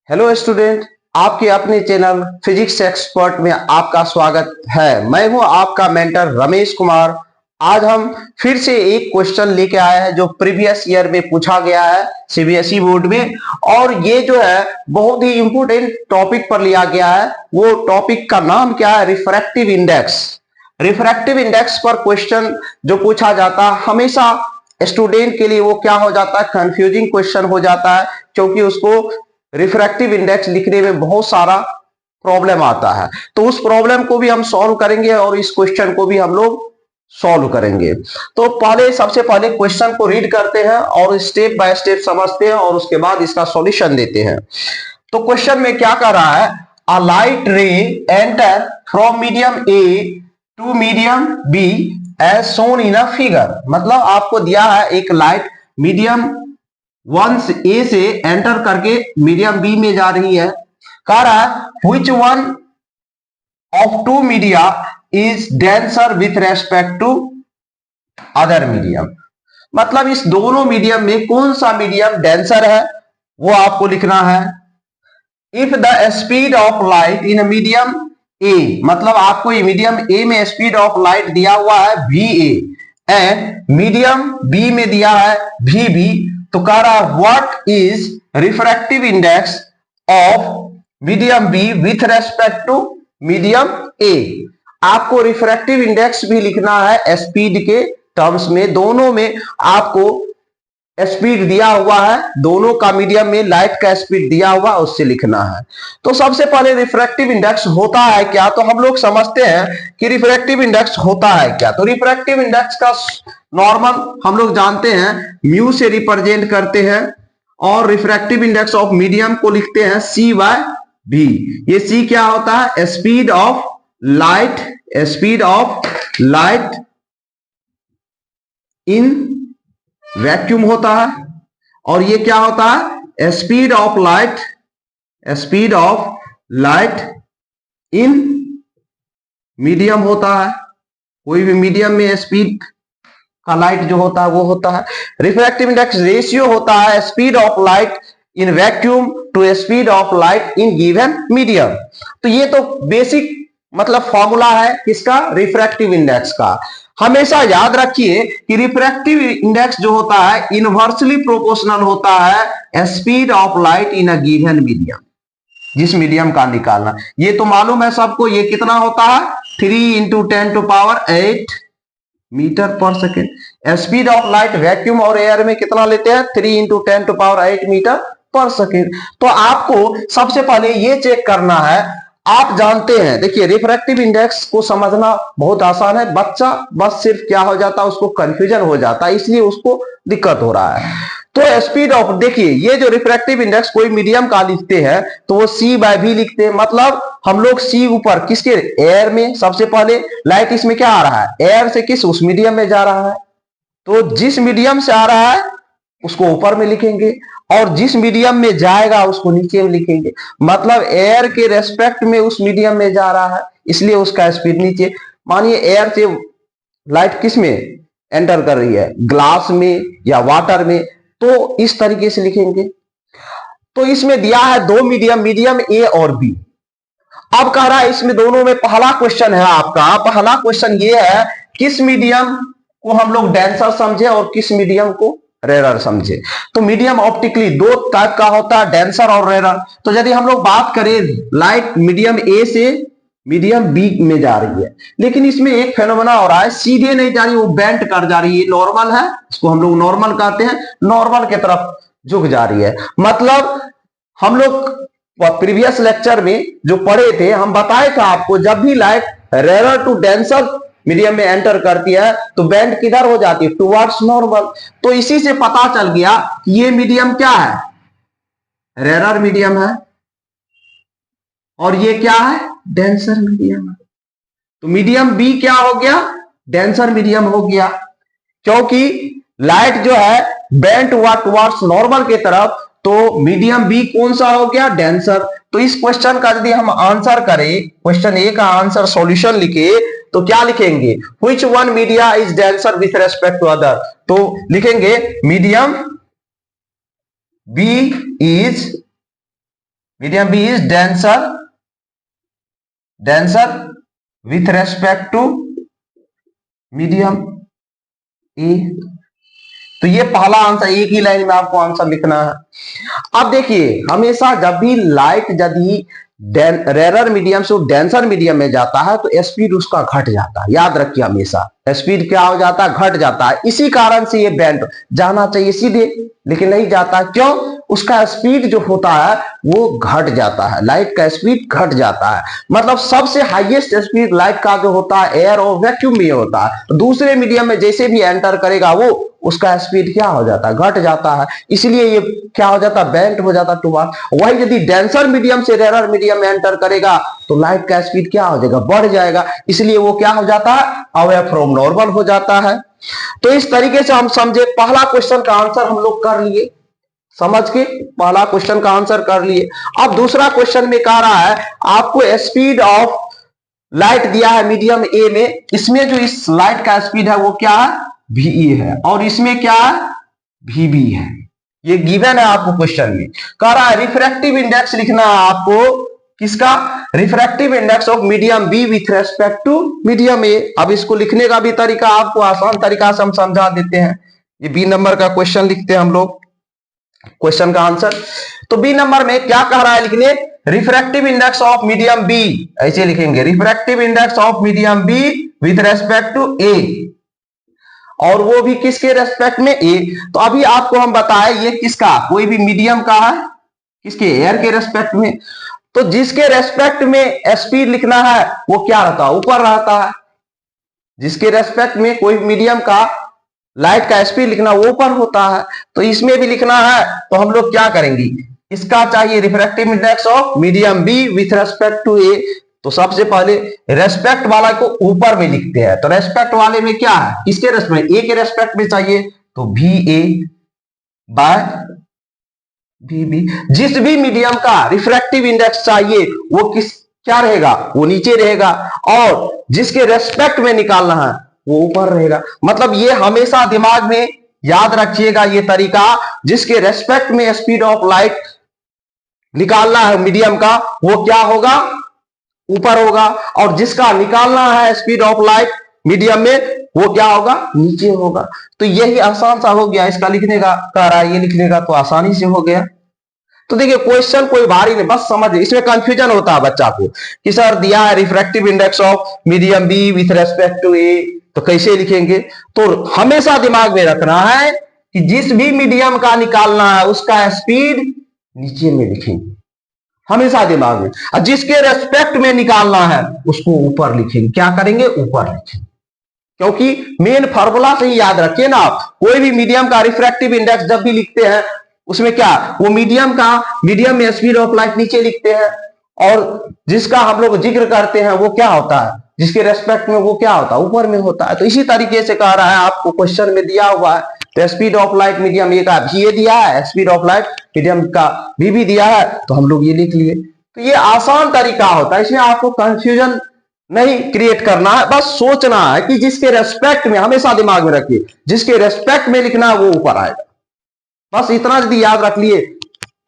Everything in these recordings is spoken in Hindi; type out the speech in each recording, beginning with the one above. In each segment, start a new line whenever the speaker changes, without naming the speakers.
हेलो स्टूडेंट, आपके अपने चैनल फिजिक्स एक्सपर्ट में आपका स्वागत है। मैं हूं आपका मेंटर रमेश कुमार। आज हम फिर से एक क्वेश्चन लेके आए हैं जो प्रीवियस ईयर में पूछा गया है सीबीएसई बोर्ड में, और ये जो है बहुत ही इंपॉर्टेंट टॉपिक पर लिया गया है। वो टॉपिक का नाम क्या है? Refractive index. रिफ्रैक्टिव इंडेक्स पर क्वेश्चन जो पूछा जाता है हमेशा स्टूडेंट के लिए वो क्या हो जाता है, कंफ्यूजिंग क्वेश्चन हो जाता है, क्योंकि उसको रिफ्रैक्टिव इंडेक्स लिखने में बहुत सारा प्रॉब्लम आता है। तो उस प्रॉब्लम को भी हम सॉल्व करेंगे और इस क्वेश्चन को भी हम लोग सॉल्व करेंगे। तो सबसे पहले क्वेश्चन को रीड करते हैं और स्टेप बाय स्टेप समझते हैं और उसके बाद इसका सॉल्यूशन देते हैं। तो क्वेश्चन में क्या कर रहा है? A light ray enter from medium A to medium B as shown in a figure. मतलब आपको दिया है एक लाइट मीडियम वन ए से एंटर करके मीडियम बी में जा रही है। कह रहा है which one of two media is denser with respect to other medium। मतलब इस दोनों मीडियम में कौन सा मीडियम डेंसर है वो आपको लिखना है। If the speed of light in medium ए, मतलब आपको मीडियम ए में स्पीड ऑफ लाइट दिया हुआ है V A and medium B में दिया है वी बी। तो कह रहा है what is refractive index of medium B with respect to medium A. आपको रिफ्रैक्टिव इंडेक्स भी लिखना है स्पीड के टर्म्स में। दोनों में आपको स्पीड दिया हुआ है, दोनों का मीडियम में लाइट का स्पीड दिया हुआ उससे लिखना है। तो सबसे पहले रिफ्रैक्टिव इंडेक्स होता है क्या, तो हम लोग समझते हैं कि रिफ्रैक्टिव इंडेक्स होता है क्या। तो रिफ्रैक्टिव इंडेक्स का नॉर्मल हम लोग जानते हैं म्यू से रिप्रेजेंट करते हैं, और रिफ्रैक्टिव इंडेक्स ऑफ मीडियम को लिखते हैं सी बाय बी। ये सी क्या होता है? Speed of light, speed of light in vacuum होता है। और ये क्या होता है? Speed of light, speed of light in medium होता है। कोई भी मीडियम में स्पीड का लाइट जो होता है वो होता है। रिफ्रैक्टिव इंडेक्स रेशियो होता है speed of light in vacuum to speed of light in given medium. तो ये तो बेसिक मतलब फॉर्मूला है किसका? रिफ्रैक्टिव इंडेक्स का। हमेशा याद रखिए कि रिफ्रैक्टिव इंडेक्स जो होता है इनवर्सली प्रोपोर्शनल होता है speed of light in a given medium. जिस मीडियम का निकालना, ये तो मालूम है सबको। ये कितना होता है? 3 इंटू 10⁸ मीटर पर second. Speed of light vacuum और एयर में कितना लेते हैं? 3 इंटू 10⁸ मीटर पर सेकेंड। तो आपको सबसे पहले ये चेक करना है। आप जानते हैं, देखिए रिफ्रैक्टिव इंडेक्स को समझना बहुत आसान है। बच्चा बस सिर्फ क्या हो जाता है, उसको कंफ्यूजन हो जाता है, इसलिए उसको दिक्कत हो रहा है। तो स्पीड ऑफ, देखिए ये जो रिफ्रैक्टिव इंडेक्स कोई मीडियम का लिखते हैं तो वो सी बाय बी लिखते हैं। मतलब हम लोग सी ऊपर किसके? एयर में। सबसे पहले लाइट इसमें क्या आ रहा है? एयर से किस उस मीडियम में जा रहा है, तो जिस मीडियम से आ रहा है उसको ऊपर में लिखेंगे, और जिस मीडियम में जाएगा उसको नीचे में लिखेंगे। मतलब एयर के रेस्पेक्ट में उस मीडियम में जा रहा है, इसलिए उसका स्पीड नीचे। मानिए एयर से लाइट किस में एंटर कर रही है? ग्लास में या वाटर में, तो इस तरीके से लिखेंगे। तो इसमें दिया है दो मीडियम, मीडियम ए और बी। अब कह रहा है इसमें दोनों में पहला क्वेश्चन है आपका, पहला क्वेश्चन ये है किस मीडियम को हम लोग डेंसर समझे और किस मीडियम को रेरर समझे। तो मीडियम ऑप्टिकली दो टाइप का होता है, डेंसर और रेरर। तो यदि हम लोग बात करें लाइट मीडियम ए से मीडियम बी में जा रही है, लेकिन इसमें एक फेनोमेना हो रहा है, सीधे नहीं जा रही, वो बेंट कर जा रही है। नॉर्मल है, इसको हम लोग नॉर्मल कहते हैं, नॉर्मल की तरफ झुक जा रही है। मतलब हम लोग प्रीवियस लेक्चर में जो पढ़े थे, हम बताए थे आपको जब भी light rarer to denser medium में एंटर करती है तो बेंड किधर हो जाती है? Towards normal. तो इसी से पता चल गया कि ये मीडियम क्या है? रेरर मीडियम है, और ये क्या है? डेंसर मीडियम है। तो मीडियम बी क्या हो गया? डेंसर मीडियम हो गया, क्योंकि लाइट जो है बेंट हुआ टुवर्ड्स नॉर्मल के तरफ। तो मीडियम बी कौन सा हो गया? डेंसर। तो इस क्वेश्चन का यदि हम आंसर करें, क्वेश्चन ए का आंसर सॉल्यूशन लिखे तो क्या लिखेंगे? Which one media is denser with respect to other. तो लिखेंगे medium B is medium B is denser with respect to medium A. तो ये पहला आंसर, एक ही लाइन में आपको आंसर लिखना है। अब देखिए, हमेशा जब भी लाइट यदि रेरर मीडियम से डेंसर मीडियम में जाता है तो स्पीड उसका घट जाता है। याद रखिए, हमेशा स्पीड क्या हो जाता है, घट जाता है। इसी कारण से ये बैंड जाना चाहिए सीधे, लेकिन नहीं जाता। क्यों? उसका स्पीड जो होता है वो घट जाता है, लाइट का स्पीड घट जाता है। मतलब सबसे हाईएस्ट स्पीड लाइट का जो होता है एयर और वैक्यूम में होता है। दूसरे मीडियम में जैसे भी एंटर करेगा वो उसका स्पीड क्या हो जाता है, घट जाता है। इसलिए ये क्या हो जाता है, बेंट हो जाता है टुवर्ड। वही यदि डेंसर मीडियम से रेरर मीडियम में एंटर करेगा तो लाइट का स्पीड क्या हो जाएगा, बढ़ जाएगा। इसलिए वो क्या हो जाता है, अवे फ्रॉम नॉर्मल हो जाता है। तो इस तरीके से हम समझे, पहला क्वेश्चन का आंसर हम लोग कर लिए, समझ के पहला क्वेश्चन का आंसर कर लिए। अब दूसरा क्वेश्चन में कह रहा है आपको स्पीड ऑफ लाइट दिया है मीडियम ए में। इसमें जो इस लाइट का स्पीड है वो क्या है, वी है, और इसमें क्या है, वीबी है। ये गिवन है आपको क्वेश्चन में। कह रहा है रिफ्रैक्टिव इंडेक्स लिखना है आपको, किसका, refractive index of medium B with respect to medium A. अब इसको लिखने का भी तरीका आपको आसान तरीका से हम समझा देते हैं। ये बी नंबर का क्वेश्चन लिखते हैं हम लोग, क्वेश्चन का आंसर। तो बी नंबर में क्या कह रहा है लिखने, refractive index of medium B, ऐसे लिखेंगे, refractive index of medium B with respect to A, और वो भी किसके रेस्पेक्ट में, ए। तो अभी आपको हम बताएं ये किसका, कोई भी मीडियम का है, किसके, एयर के रेस्पेक्ट में। तो जिसके रेस्पेक्ट में स्पीड लिखना है वो क्या रहता है, ऊपर रहता है। जिसके रेस्पेक्ट में कोई मीडियम का लाइट का स्पीड लिखना वो ऊपर होता है। तो इसमें भी लिखना है तो हम लोग क्या करेंगे, इसका चाहिए refractive index of medium B with respect to A. तो सबसे पहले रेस्पेक्ट वाला को ऊपर में लिखते हैं। तो रेस्पेक्ट वाले में क्या है, किसके रेस्पेक्ट, ए के रेस्पेक्ट में चाहिए, तो V A by V B. जिस भी मीडियम का रिफ्रैक्टिव इंडेक्स चाहिए वो किस, क्या रहेगा, वो नीचे रहेगा, और जिसके रेस्पेक्ट में निकालना है वो ऊपर रहेगा। मतलब ये हमेशा दिमाग में याद रखिएगा ये तरीका, जिसके रेस्पेक्ट में स्पीड ऑफ लाइट निकालना है मीडियम का वो क्या होगा, ऊपर होगा, और जिसका निकालना है स्पीड ऑफ लाइट मीडियम में वो क्या होगा, नीचे होगा। तो यही आसान सा हो गया इसका लिखने का, कह रहा है ये लिखने का, तो आसानी से हो गया। तो देखिए क्वेश्चन कोई भारी नहीं, बस समझ, इसमें कंफ्यूजन होता है बच्चा को कि सर दिया है refractive index of medium B with respect to A, तो कैसे लिखेंगे। तो हमेशा दिमाग में रखना है कि जिस भी मीडियम का निकालना है उसका स्पीड नीचे में लिखेंगे, हमेशा दिमाग में। और जिसके रेस्पेक्ट में निकालना है उसको ऊपर लिखेंगे। क्या करेंगे, ऊपर लिखेंगे, क्योंकि मेन फार्मूला से ही याद रखिए ना आप। कोई भी मीडियम का रिफ्रैक्टिव इंडेक्स जब भी लिखते हैं उसमें क्या, वो मीडियम में स्पीड ऑफ लाइट नीचे लिखते हैं, और जिसका हम लोग जिक्र करते हैं वो क्या होता है, जिसके रेस्पेक्ट में वो क्या होता है, ऊपर में होता है। तो इसी तरीके से कह रहा है आपको क्वेश्चन में दिया हुआ है। तो स्पीड ऑफ लाइट मीडियम ए का भी ए दिया है, स्पीड ऑफ लाइट मीडियम का भी दिया है, तो हम लोग ये लिख लिए। तो ये आसान तरीका होता है, इसमें आपको कंफ्यूजन नहीं क्रिएट करना है, बस सोचना है कि जिसके रेस्पेक्ट में, हमेशा दिमाग में रखिए, जिसके रेस्पेक्ट में लिखना है वो ऊपर आएगा। बस इतना यदि याद रख लिए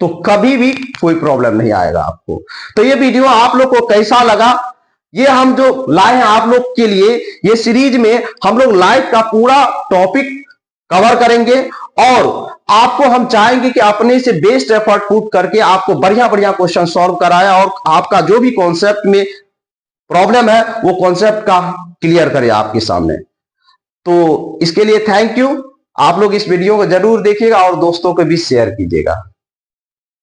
तो कभी भी कोई प्रॉब्लम नहीं आएगा आपको। तो ये वीडियो आप लोग को कैसा लगा, ये हम जो लाए हैं आप लोग के लिए, ये सीरीज में हम लोग लाइट का पूरा टॉपिक कवर करेंगे, और आपको हम चाहेंगे कि अपने से बेस्ट एफर्ट पुट करके आपको बढ़िया बढ़िया क्वेश्चन सॉल्व कराया, और आपका जो भी कॉन्सेप्ट में प्रॉब्लम है वो कॉन्सेप्ट का क्लियर करे आपके सामने। तो इसके लिए थैंक यू। आप लोग इस वीडियो को जरूर देखिएगा और दोस्तों को भी शेयर कीजिएगा।